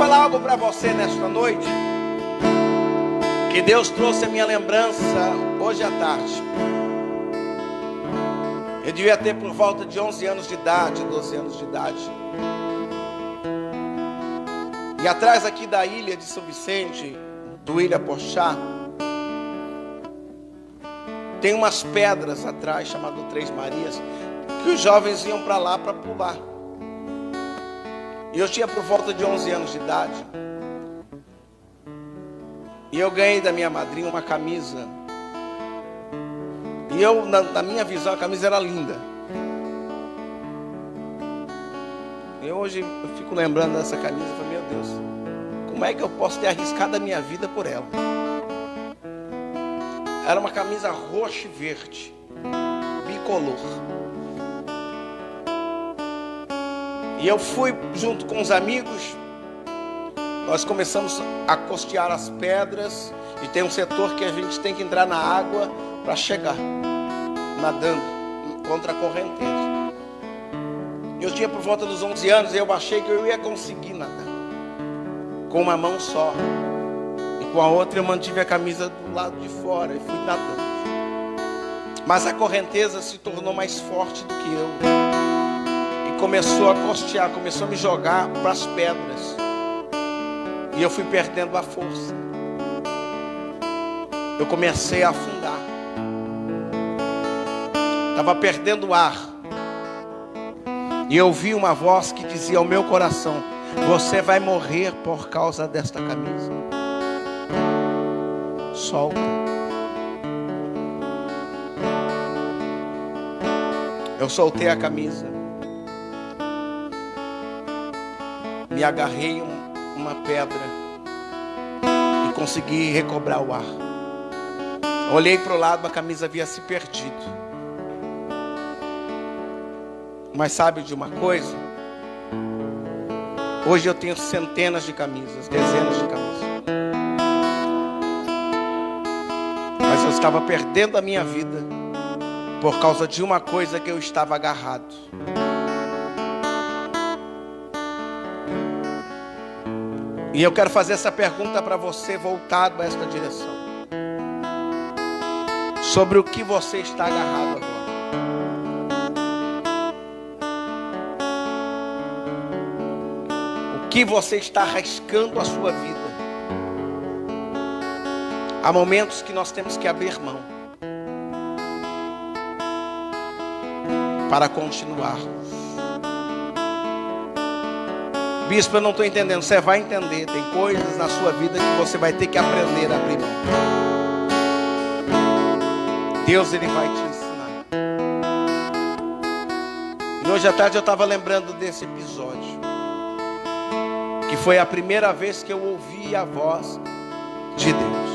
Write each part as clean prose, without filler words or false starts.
falar algo para você nesta noite, que Deus trouxe a minha lembrança hoje à tarde. Eu devia ter por volta de 11 anos de idade, 12 anos de idade. E atrás aqui da ilha de São Vicente, do Ilha Pochá, tem umas pedras atrás, chamado Três Marias, que os jovens iam para lá para pular. E eu tinha por volta de 11 anos de idade. E eu ganhei da minha madrinha uma camisa. E eu, na minha visão, a camisa era linda. E hoje eu fico lembrando dessa camisa e falo, meu Deus, como é que eu posso ter arriscado a minha vida por ela? Era uma camisa roxa e verde, bicolor. E eu fui junto com os amigos. Nós começamos a costear as pedras. E tem um setor que a gente tem que entrar na água para chegar, nadando contra a correnteza. Eu tinha por volta dos 11 anos e eu achei que eu ia conseguir nadar com uma mão só, e com a outra eu mantive a camisa do lado de fora e fui nadando. Mas a correnteza se tornou mais forte do que eu e começou a costear, começou a me jogar para as pedras, e eu fui perdendo a força. Eu comecei a afundar, estava perdendo o ar. E eu ouvi uma voz que dizia ao meu coração: você vai morrer por causa desta camisa. Solta. Eu soltei a camisa, me agarrei em uma pedra e consegui recobrar o ar. Olhei para o lado, a camisa havia se perdido. Mas sabe de uma coisa? Hoje eu tenho centenas de camisas, dezenas de camisas. Mas eu estava perdendo a minha vida por causa de uma coisa que eu estava agarrado. E eu quero fazer essa pergunta para você, voltado a esta direção. Sobre o que você está agarrado agora. O que você está arriscando a sua vida. Há momentos que nós temos que abrir mão para continuar. Bispo, eu não estou entendendo. Você vai entender. Tem coisas na sua vida que você vai ter que aprender a abrir mão. Deus, Ele vai te ensinar. E hoje à tarde eu estava lembrando desse episódio, que foi a primeira vez que eu ouvi a voz de Deus.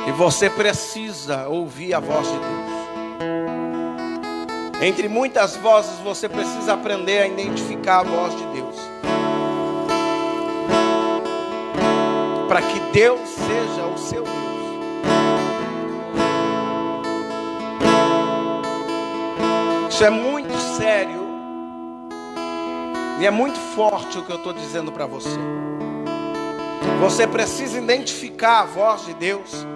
E você precisa ouvir a voz de Deus. Entre muitas vozes, você precisa aprender a identificar a voz de Deus, para que Deus seja o seu Deus. Isso é muito sério e é muito forte o que eu estou dizendo para você. Você precisa identificar a voz de Deus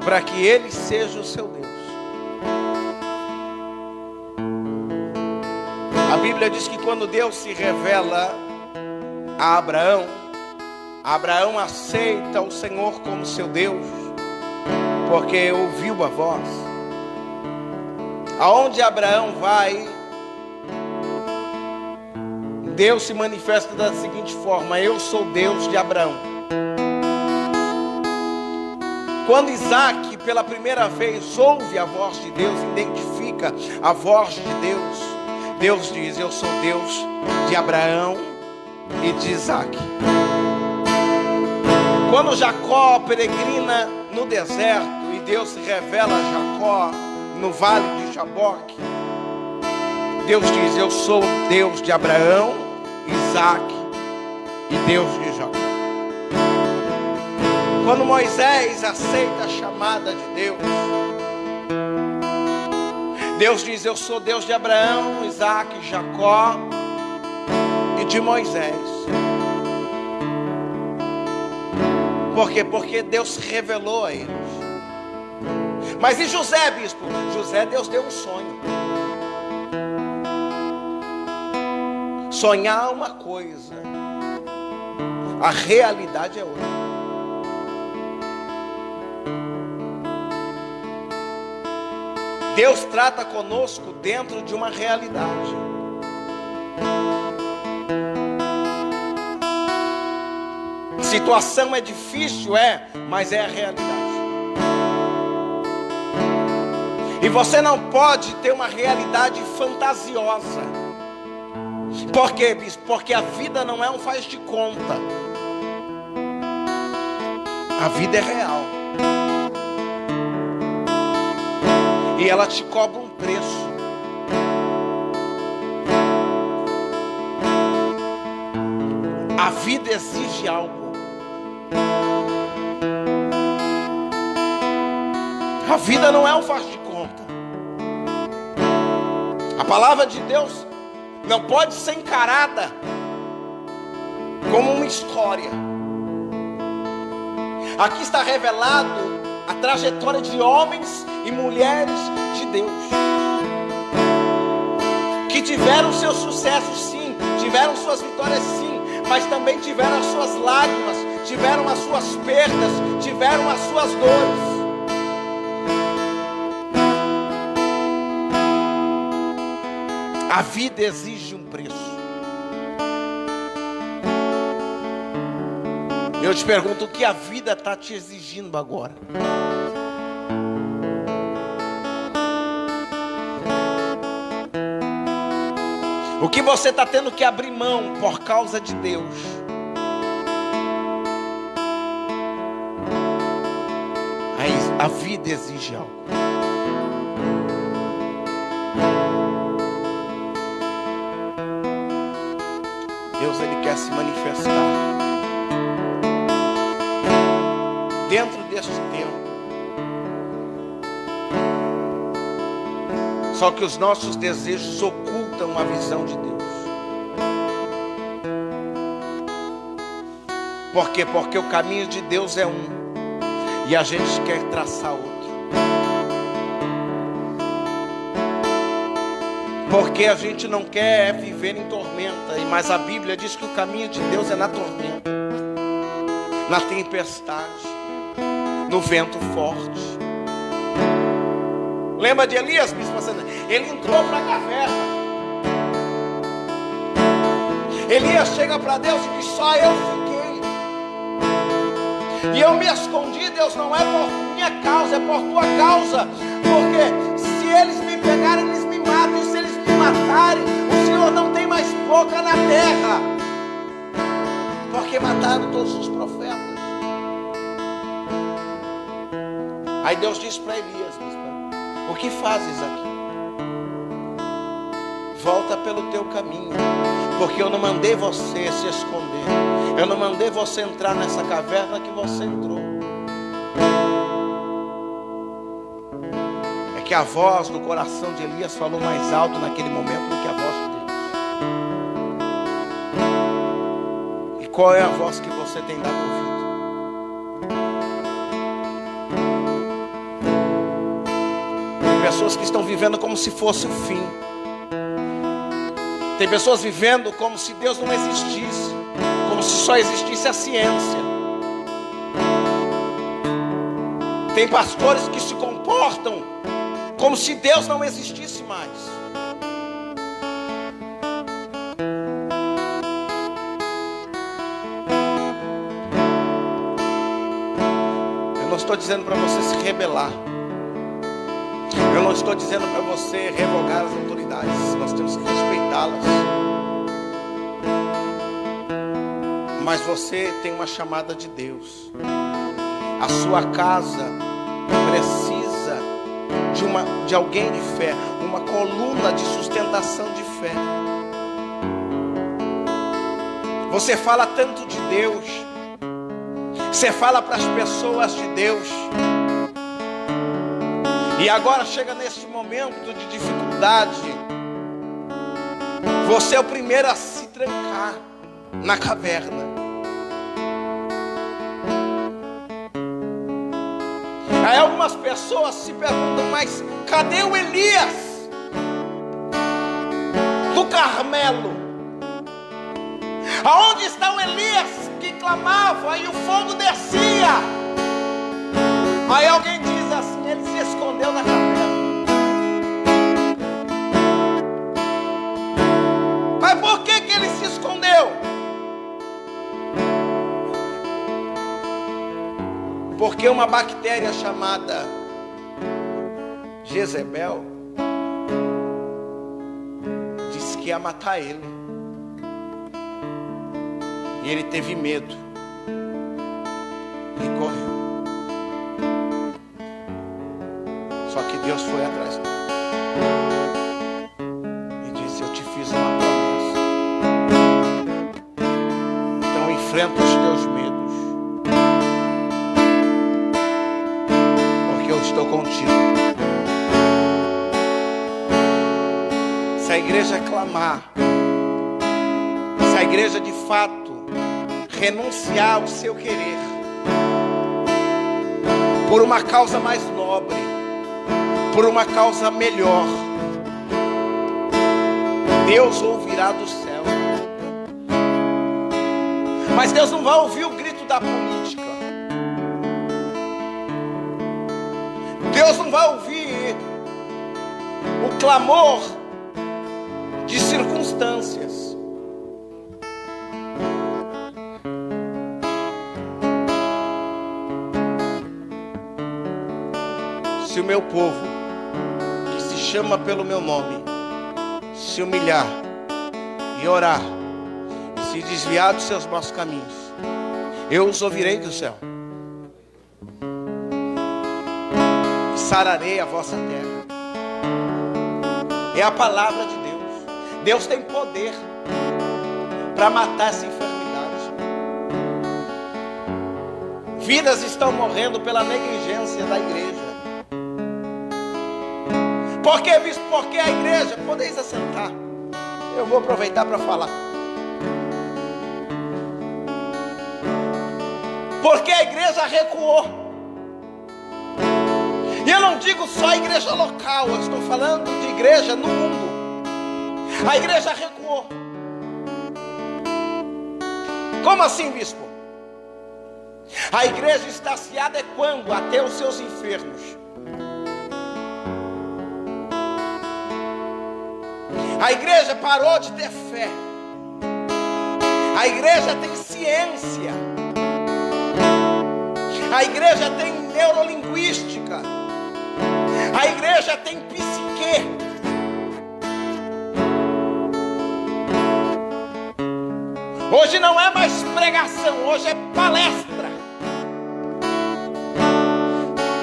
para que Ele seja o seu Deus. A Bíblia diz que quando Deus se revela a Abraão, Abraão aceita o Senhor como seu Deus, porque ouviu a voz. Aonde Abraão vai, Deus se manifesta da seguinte forma: eu sou Deus de Abraão. Quando Isaac pela primeira vez ouve a voz de Deus, identifica a voz de Deus, Deus diz: eu sou Deus de Abraão e de Isaac. Quando Jacó peregrina no deserto e Deus se revela a Jacó no vale de Jaboque, Deus diz: eu sou Deus de Abraão, Isaac e Deus de Jacó. Quando Moisés aceita a chamada de Deus, Deus diz: eu sou Deus de Abraão, Isaac e Jacó, de Moisés. Por quê? Porque Deus se revelou a eles. Mas e José, bispo? José, Deus deu um sonho. Sonhar é uma coisa, a realidade é outra. Deus trata conosco dentro de uma realidade. Situação é difícil, mas é a realidade. E você não pode ter uma realidade fantasiosa. Por quê, bispo? Porque a vida não é um faz de conta. A vida é real. E ela te cobra um preço. A vida exige algo. A vida não é um faz de conta. A palavra de Deus não pode ser encarada como uma história. Aqui está revelado a trajetória de homens e mulheres de Deus, que tiveram seus sucessos sim, tiveram suas vitórias sim, mas também tiveram as suas lágrimas, tiveram as suas perdas, tiveram as suas dores. A vida exige um preço. Eu te pergunto, o que a vida está te exigindo agora? O que você está tendo que abrir mão por causa de Deus? A vida exige algo. Deus, Ele quer se manifestar dentro deste tempo. Só que os nossos desejos ocultam a visão de Deus. Por quê? Porque o caminho de Deus é um, e a gente quer traçar outro. Porque a gente não quer viver em tormenta, mas a Bíblia diz que o caminho de Deus é na tormenta, na tempestade, no vento forte. Lembra de Elias, bispo? Ele entrou para a caverna. Elias chega para Deus e diz: só eu fiquei. E eu me escondi, Deus, não é por minha causa, é por tua causa. Porque se eles me pegarem, eles me matam. E se eles me matarem, o Senhor não tem mais boca na terra. Porque mataram todos os profetas. Aí Deus diz para Elias: o que fazes aqui? Volta pelo teu caminho, porque eu não mandei você se esconder. Eu não mandei você entrar nessa caverna que você entrou. É que a voz do coração de Elias falou mais alto naquele momento do que a voz de Deus. E qual é a voz que você tem dado ouvido? Pessoas que estão vivendo como se fosse o fim. Tem pessoas vivendo como se Deus não existisse, como se só existisse a ciência. Tem pastores que se comportam como se Deus não existisse mais. Eu não estou dizendo para você se rebelar. Eu não estou dizendo para você revogar as autoridades. Nós temos que respeitá-las. Mas você tem uma chamada de Deus. A sua casa precisa de alguém de fé, uma coluna de sustentação de fé. Você fala tanto de Deus, você fala para as pessoas de Deus, e agora chega neste momento de dificuldade, você é o primeiro a se trancar na caverna. Aí algumas pessoas se perguntam, mas cadê o Elias do Carmelo? Aonde está o Elias que clamava e o fogo descia? Aí alguém diz assim, ele se escondeu na caverna. Mas por que ele se escondeu? Porque uma bactéria chamada Jezebel disse que ia matar ele. E ele teve medo e correu. Só que Deus foi atrás dele e disse, eu te fiz uma promessa. Então enfrenta os teus medos, porque eu estou contigo. Se a igreja clamar, se a igreja de fato renunciar ao seu querer por uma causa mais nobre, por uma causa melhor, Deus ouvirá do céu. Mas Deus não vai ouvir o grito da política. Deus não vai ouvir o clamor de circunstâncias. Se o meu povo, que se chama pelo meu nome, se humilhar e orar, se desviar dos seus maus caminhos, eu os ouvirei do céu e sararei a vossa terra. É a palavra de Deus. Deus tem poder para matar essa enfermidade. Vidas estão morrendo pela negligência da igreja. Por que, bispo? Porque a igreja, podeis assentar, eu vou aproveitar para falar. Porque a igreja recuou. E eu não digo só a igreja local, eu estou falando de igreja no mundo. A igreja recuou. Como assim, bispo? A igreja está se adequando até os seus enfermos. A igreja parou de ter fé. A igreja tem ciência. A igreja tem neurolinguística. A igreja tem psique. Hoje não é mais pregação, hoje é palestra.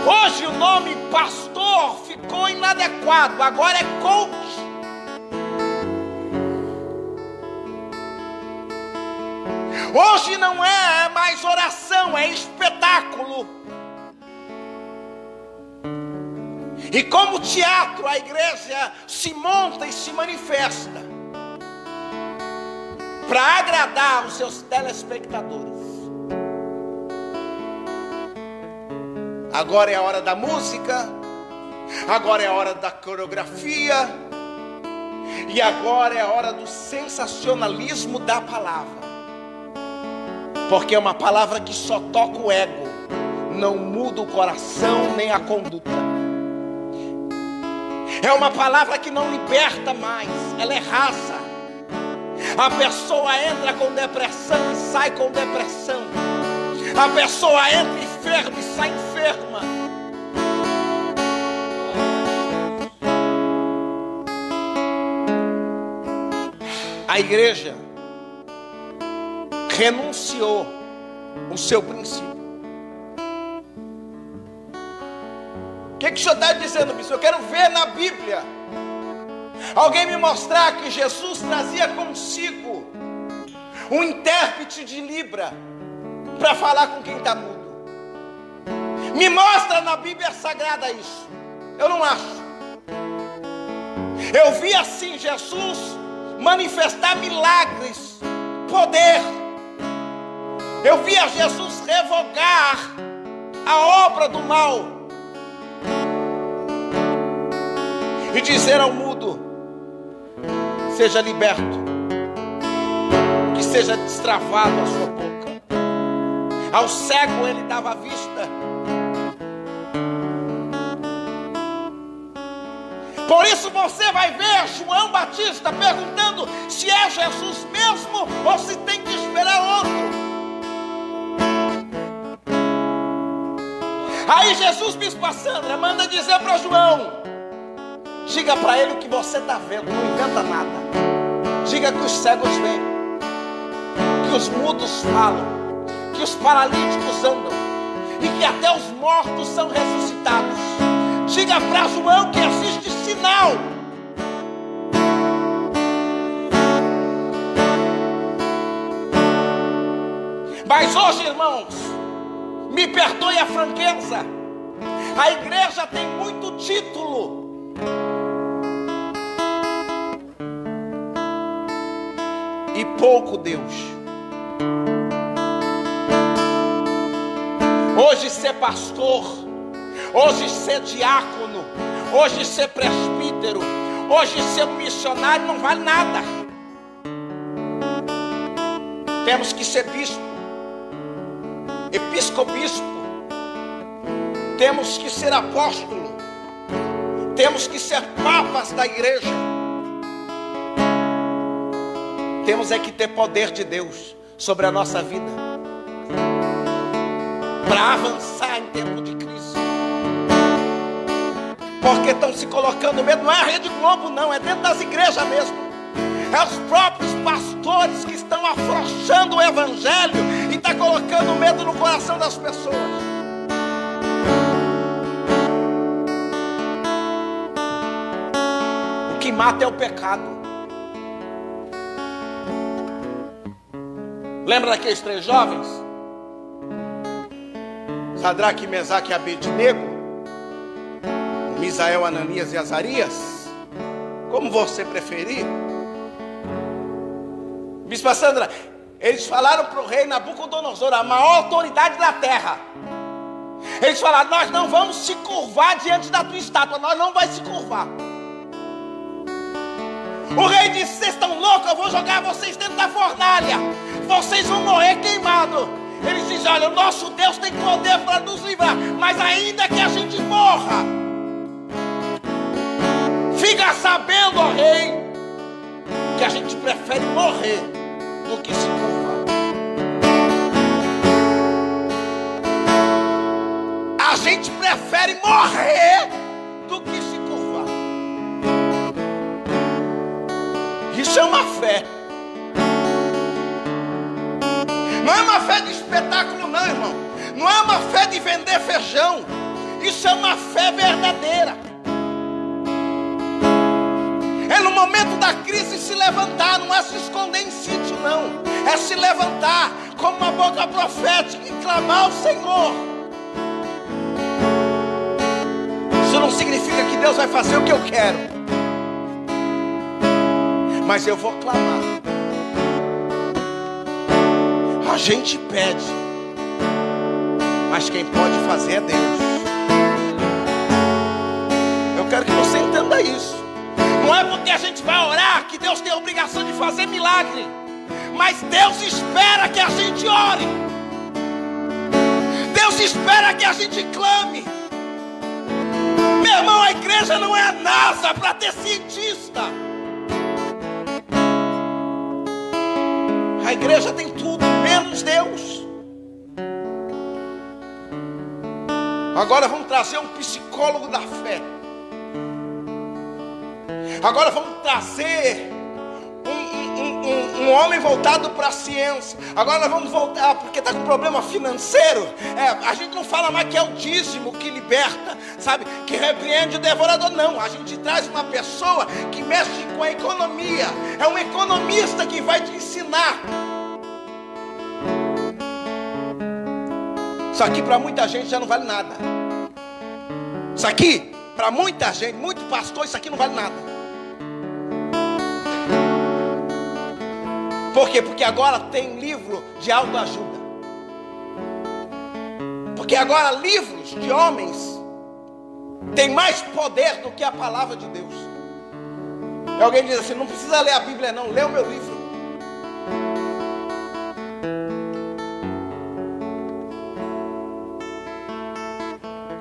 Hoje o nome pastor ficou inadequado, agora é coach. Hoje não é mais oração, é espetáculo. E como teatro, a igreja se monta e se manifesta para agradar os seus telespectadores. Agora é a hora da música, agora é a hora da coreografia, e agora é a hora do sensacionalismo da palavra. Porque é uma palavra que só toca o ego, não muda o coração nem a conduta. É uma palavra que não liberta mais, ela é rasa. A pessoa entra com depressão e sai com depressão. A pessoa entra enferma e sai enferma. A igreja renunciou o seu princípio. O que o senhor está dizendo, bispo? Eu quero ver na Bíblia alguém me mostrar que Jesus trazia consigo um intérprete de Libra para falar com quem está mudo. Me mostra na Bíblia Sagrada isso. Eu não acho. Eu vi assim Jesus manifestar milagres, poder. Eu via Jesus revogar a obra do mal e dizer ao mudo: seja liberto, que seja destravado a sua boca. Ao cego ele dava vista. Por isso você vai ver João Batista perguntando se é Jesus mesmo ou se tem que esperar outro. Aí Jesus, Bispa Sandra, manda dizer para João: diga para ele o que você está vendo, não inventa nada. Diga que os cegos veem, que os mudos falam, que os paralíticos andam e que até os mortos são ressuscitados. Diga para João que existe sinal. Mas hoje, irmãos, me perdoe a franqueza, a igreja tem muito título e pouco Deus. Hoje ser pastor, hoje ser diácono, hoje ser presbítero, hoje ser missionário não vale nada. Temos que ser bispo, episcobispo, temos que ser apóstolo, temos que ser papas da igreja. Temos é que ter poder de Deus sobre a nossa vida para avançar em tempo de crise. Porque estão se colocando medo, não é a Rede Globo não, é dentro das igrejas mesmo. É os próprios pastores que estão afrouxando o evangelho e está colocando medo no coração das pessoas. O que mata é o pecado. Lembra daqueles 3 jovens? Sadraque, Mesaque e Abednego, Misael, Ananias e Azarias, como você preferir. Bispa Sandra, eles falaram para o rei Nabucodonosor, a maior autoridade da terra. Eles falaram: nós não vamos se curvar diante da tua estátua, nós não vamos se curvar. O rei disse: vocês estão loucos, eu vou jogar vocês dentro da fornalha, vocês vão morrer queimados. Eles dizem: olha, o nosso Deus tem poder para nos livrar, mas ainda que a gente morra, fica sabendo, ó rei, que a gente prefere morrer do que se curvar. A gente prefere morrer do que se curvar. Isso é uma fé. Não é uma fé de espetáculo não, irmão. Não é uma fé de vender feijão. Isso é uma fé verdadeira. É no momento da crise se levantar, não é se esconder em sítio não. É se levantar como uma boca profética e clamar ao Senhor. Isso não significa que Deus vai fazer o que eu quero, mas eu vou clamar. A gente pede, mas quem pode fazer é Deus. Eu quero que você entenda isso. Não é porque a gente vai orar que Deus tem a obrigação de fazer milagre, mas Deus espera que a gente ore. Deus espera que a gente clame. Meu irmão, a igreja não é a NASA para ter cientista. A igreja tem tudo, menos Deus. Agora vamos trazer um psicólogo da fé. Agora vamos trazer um homem voltado para a ciência. Agora nós vamos voltar, porque está com problema financeiro. A gente não fala mais que é o dízimo que liberta, sabe? Que repreende o devorador. Não, a gente traz uma pessoa que mexe com a economia. É um economista que vai te ensinar. Isso aqui para muita gente já não vale nada. Isso aqui, para muita gente, muito pastor, isso aqui não vale nada. Por quê? Porque agora tem livro de autoajuda. Porque agora livros de homens têm mais poder do que a palavra de Deus. E alguém diz assim: não precisa ler a Bíblia não, lê o meu livro.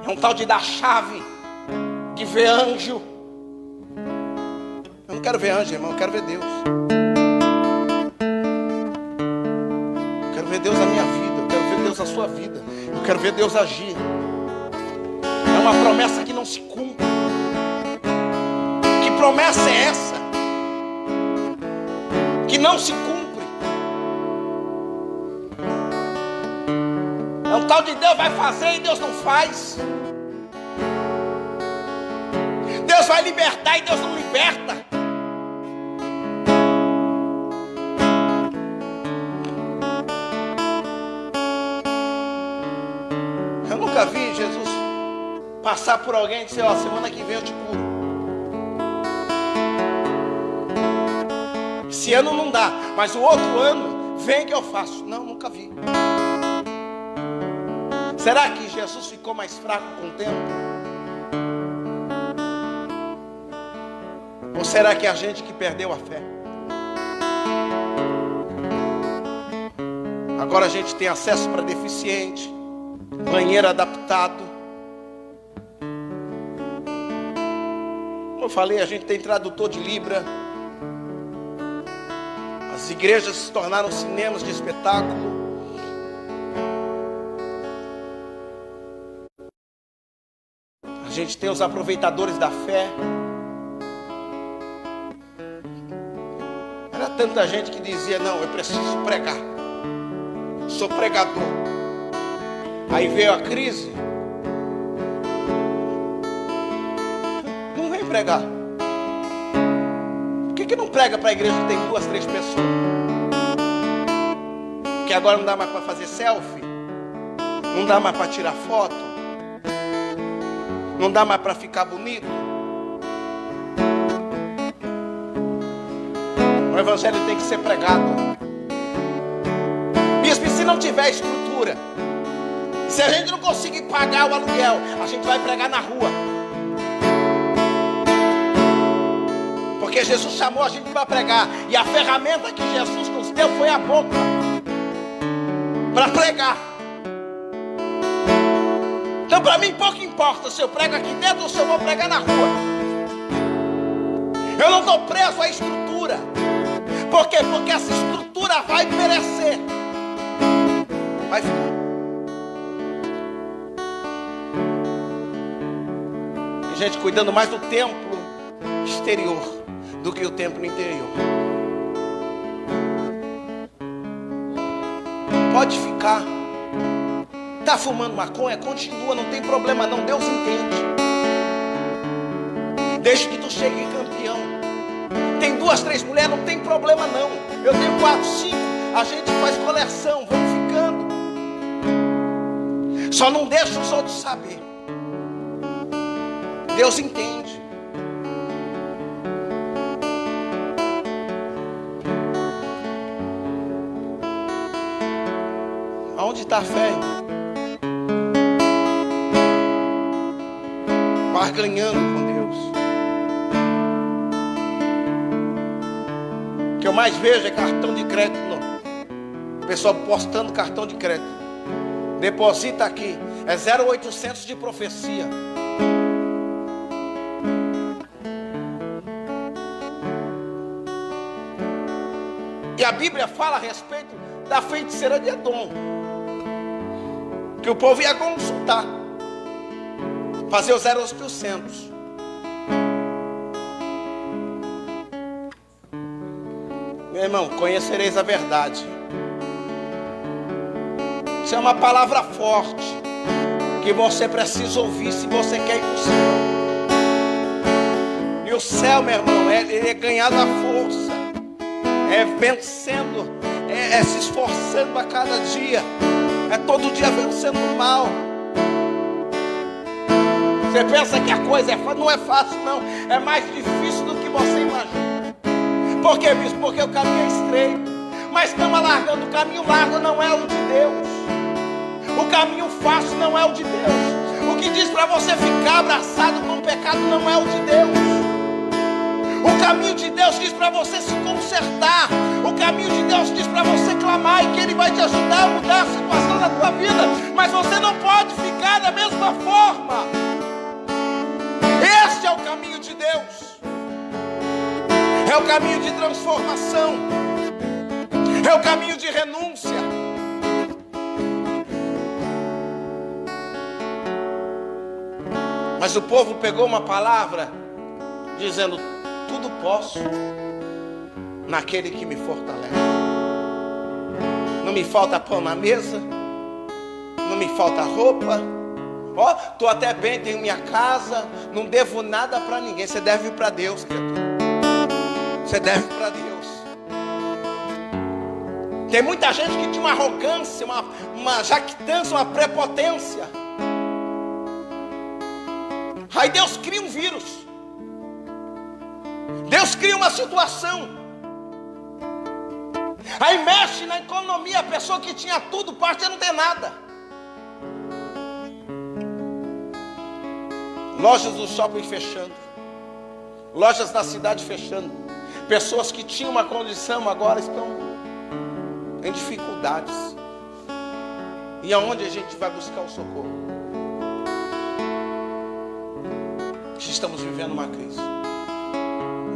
É um tal de dar chave, de ver anjo. Eu não quero ver anjo, irmão, eu quero ver Deus. Eu quero ver Deus na minha vida, eu quero ver Deus na sua vida. Eu quero ver Deus agir. É uma promessa que não se cumpre. Que promessa é essa? Que não se cumpre. É um tal de Deus vai fazer e Deus não faz. Deus vai libertar e Deus não liberta. Eu nunca vi Jesus passar por alguém e dizer: ó, semana que vem eu te curo. Esse ano não dá, mas o outro ano vem que eu faço. Não, nunca vi. Será que Jesus ficou mais fraco com o tempo? Ou será que é a gente que perdeu a fé? Agora a gente tem acesso para deficiente, banheiro adaptado. Como eu falei, a gente tem tradutor de Libra. As igrejas se tornaram cinemas de espetáculo. A gente tem os aproveitadores da fé. Era tanta gente que dizia: não, eu preciso pregar, sou pregador. Aí veio a crise. Não vem pregar. Por que não prega para a igreja que tem 2, 3 pessoas? Que agora não dá mais para fazer selfie, não dá mais para tirar foto, não dá mais para ficar bonito. O evangelho tem que ser pregado. Bispo, e se não tiver estrutura? Se a gente não conseguir pagar o aluguel, a gente vai pregar na rua. Porque Jesus chamou a gente para pregar. E a ferramenta que Jesus nos deu foi a boca. Para pregar. Então para mim pouco importa se eu prego aqui dentro ou se eu vou pregar na rua. Eu não estou preso à estrutura. Por quê? Porque essa estrutura vai perecer. Vai ficar. Tem gente cuidando mais do templo exterior do que o templo interior. Pode ficar. Está fumando maconha? Continua, não tem problema não. Deus entende. Desde que tu chegue campeão. Tem 2, 3 mulheres, não tem problema não. Eu tenho 4, 5. A gente faz coleção, vamos ficando. Só não deixa os outros saber. Deus entende. Aonde está a fé? Barganhando com Deus. O que eu mais vejo é cartão de crédito. O pessoal postando cartão de crédito. Deposita aqui. É 0,800 de profecia. E a Bíblia fala a respeito da feiticeira de Edom. Que o povo ia consultar. Fazer o 0,800. Meu irmão, conhecereis a verdade. Isso é uma palavra forte que você precisa ouvir se você quer ir para o céu. E o céu, meu irmão, ele é ganhado à força, é vencendo, é se esforçando a cada dia, é todo dia vencendo o mal. Você pensa que a coisa é fácil? Não é fácil não, é mais difícil do que você imagina. Por quê, bispo? Porque o caminho é estreito, mas estamos alargando. O caminho largo não é o de Deus. O caminho fácil não é o de Deus. O que diz para você ficar abraçado com o pecado não é o de Deus. O caminho de Deus diz para você se consertar. O caminho de Deus diz para você clamar e que Ele vai te ajudar a mudar a situação da tua vida. Mas você não pode ficar da mesma forma. Este é o caminho de Deus. É o caminho de transformação. É o caminho de renúncia. Mas o povo pegou uma palavra dizendo: tudo posso naquele que me fortalece. Não me falta pão na mesa, não me falta roupa. Ó, estou até bem, tenho minha casa, não devo nada para ninguém. Você deve para Deus, criatura. Você deve para Deus. Tem muita gente que tinha uma arrogância, uma jactância, uma prepotência. Aí Deus cria um vírus. Deus cria uma situação. Aí mexe na economia. A pessoa que tinha tudo, parte não tem nada. Lojas do shopping fechando. Lojas da cidade fechando. Pessoas que tinham uma condição agora estão em dificuldades. E aonde a gente vai buscar o socorro? Estamos vivendo uma crise.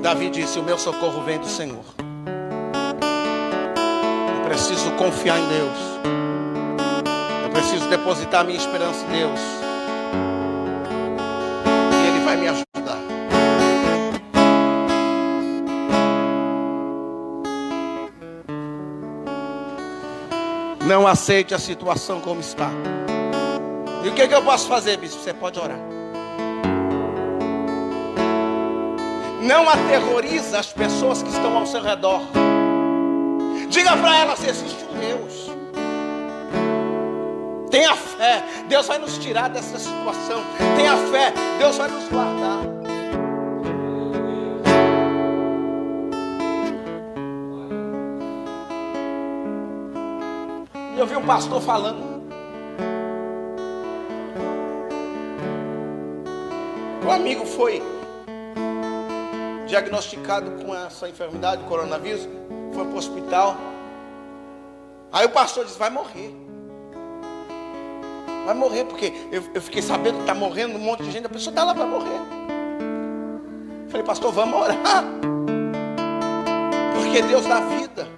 Davi disse: o meu socorro vem do Senhor. Eu preciso confiar em Deus. Eu preciso depositar minha esperança em Deus. E Ele vai me ajudar. Não aceite a situação como está. E o que eu posso fazer, bispo? Você pode orar. Não aterroriza as pessoas que estão ao seu redor. Diga para elas: existe um Deus. Tenha fé, Deus vai nos tirar dessa situação. Tenha fé, Deus vai nos guardar. Eu vi um pastor falando. Um amigo foi diagnosticado com essa enfermidade, coronavírus, foi para o hospital. Aí o pastor disse: vai morrer. Vai morrer, porque eu fiquei sabendo que está morrendo um monte de gente. A pessoa está lá para morrer. Falei: pastor, vamos orar, porque Deus dá vida.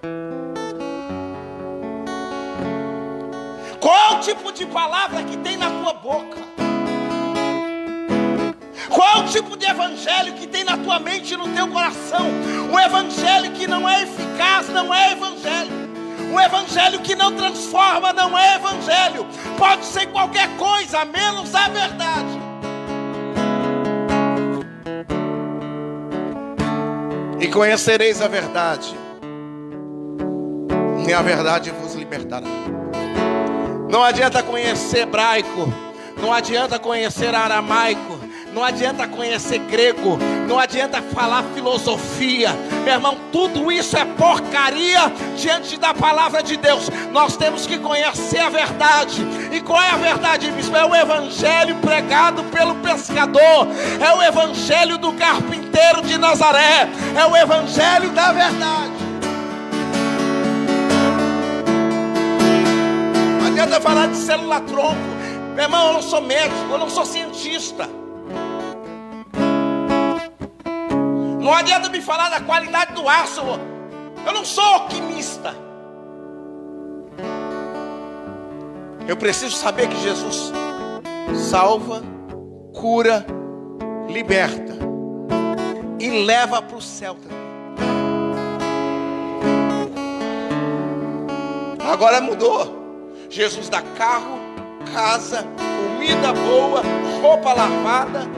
Qual é o tipo de palavra que tem na tua boca? Qual é o tipo de evangelho que tem na tua mente e no teu coração? Um evangelho que não é eficaz não é evangelho. Um evangelho que não transforma não é evangelho. Pode ser qualquer coisa, menos a verdade. E conhecereis a verdade, e a verdade vos libertará. Não adianta conhecer hebraico, não adianta conhecer aramaico, não adianta conhecer grego, não adianta falar filosofia. Meu irmão, tudo isso é porcaria diante da palavra de Deus. Nós temos que conhecer a verdade. E qual é a verdade, bispo? É o evangelho pregado pelo pescador. É o evangelho do carpinteiro de Nazaré. É o evangelho da verdade. Não adianta falar de célula-tronco. Meu irmão, eu não sou médico, eu não sou cientista. Não adianta me falar da qualidade do aço. Eu não sou alquimista. Eu preciso saber que Jesus salva, cura, liberta e leva para o céu também. Agora mudou. Jesus dá carro, casa, comida boa, roupa lavada.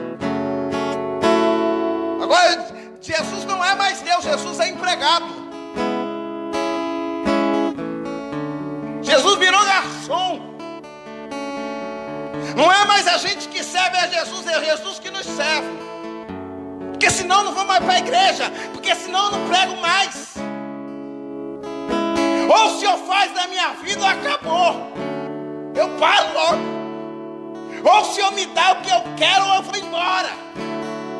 Agora Jesus não é mais Deus, Jesus é empregado. Jesus virou garçom. Não é mais a gente que serve a Jesus, é Jesus que nos serve. Porque senão não vou mais para a igreja, porque senão eu não prego mais. minha vida, acabou. Eu paro logo. Ou se eu me dar o que eu quero, eu vou embora.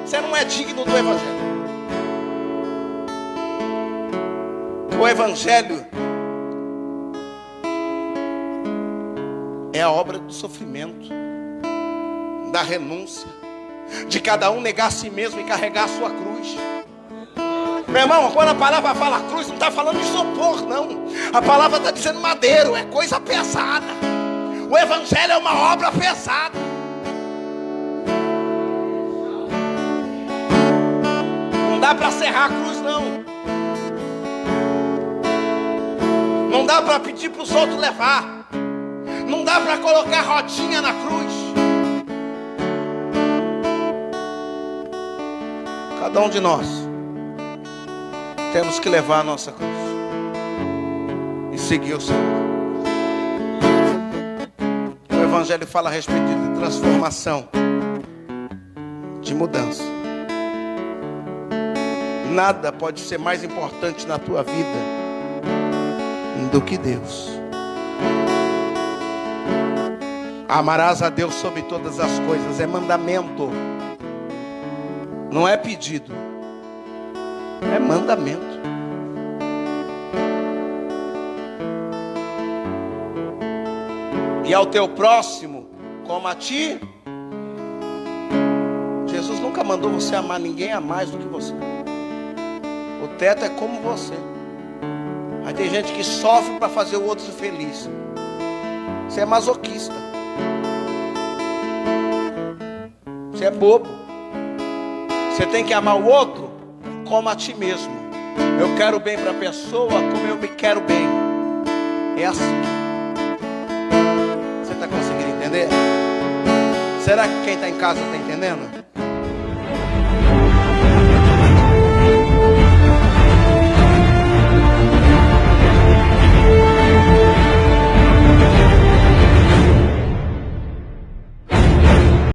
Você não é digno do Evangelho. O Evangelho é a obra do sofrimento, da renúncia, de cada um negar a si mesmo e carregar a sua cruz. Meu irmão, quando a palavra fala cruz, não está falando de isopor, não. A palavra está dizendo madeiro, é coisa pesada. O Evangelho é uma obra pesada. Não dá para serrar a cruz, não. Não dá para pedir para os outros levar. Não dá para colocar rodinha na cruz. Cada um de nós temos que levar a nossa cruz e seguir o Senhor. O Evangelho fala a respeito de transformação, de mudança. Nada pode ser mais importante na tua vida do que Deus. Amarás a Deus sobre todas as coisas. É mandamento. Não é pedido. É mandamento. E ao teu próximo como a ti. Jesus nunca mandou você amar ninguém a mais do que você. O teto é como você. Aí tem gente que sofre para fazer o outro feliz. Você é masoquista. Você é bobo. Você tem que amar o outro como a ti mesmo. Eu quero bem para a pessoa como eu me quero bem. É assim. Você está conseguindo entender? Será que quem está em casa está entendendo?